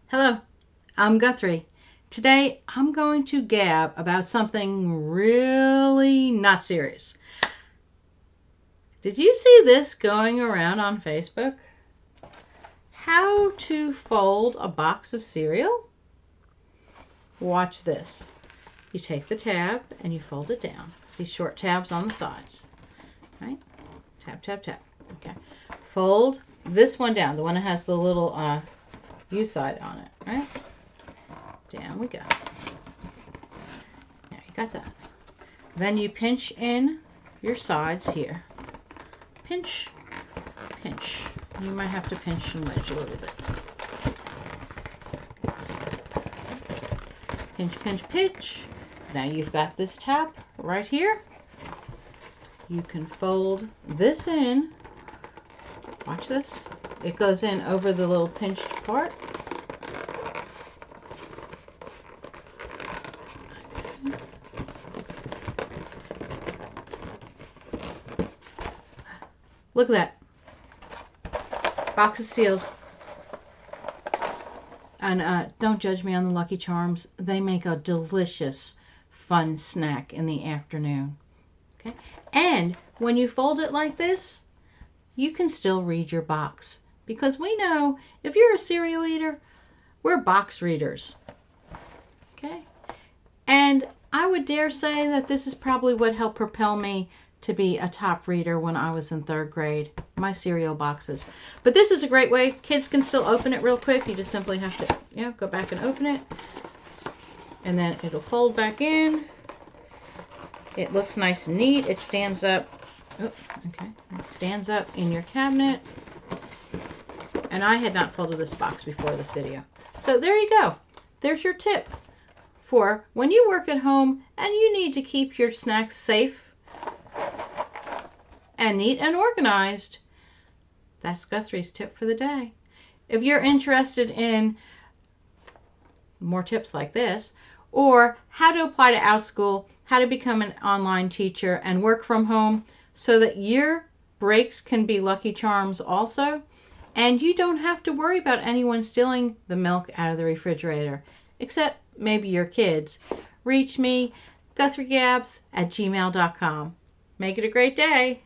Hello, I'm Guthrie. Today I'm going to gab about something really not serious. Did you see this going around on Facebook? How to fold a box of cereal? Watch this. You take the tab and you fold it down. These short tabs on the sides. Right? Tab, tab, tab. Okay. Fold this one down, the one that has the little U side on it, right? Down we go. Now you got that. Then you pinch in your sides here. Pinch, pinch. You might have to pinch and wedge a little bit. Pinch, pinch, pinch. Now you've got this tab right here. You can fold this in. Watch this. It goes in over the little pinched part. Look at that. Box is sealed. And don't judge me on the Lucky Charms. They make a delicious, fun snack in the afternoon. Okay? And when you fold it like this, you can still read your box. Because we know if you're a cereal eater, we're box readers. Okay? And I would dare say that this is probably what helped propel me to be a top reader when I was in 3rd grade, my cereal boxes. But this is a great way. Kids can still open it real quick. You just simply have to, go back and open it. And then it'll fold back in. It looks nice and neat. It stands up. Oh, okay. It stands up in your cabinet. And I had not folded this box before this video. So there you go. There's your tip for when you work at home and you need to keep your snacks safe and neat and organized. That's Guthrie's tip for the day. If you're interested in more tips like this, or how to apply to OutSchool, how to become an online teacher and work from home so that your breaks can be Lucky Charms also, and you don't have to worry about anyone stealing the milk out of the refrigerator, except maybe your kids, reach me, GuthrieGabs@gmail.com. Make it a great day.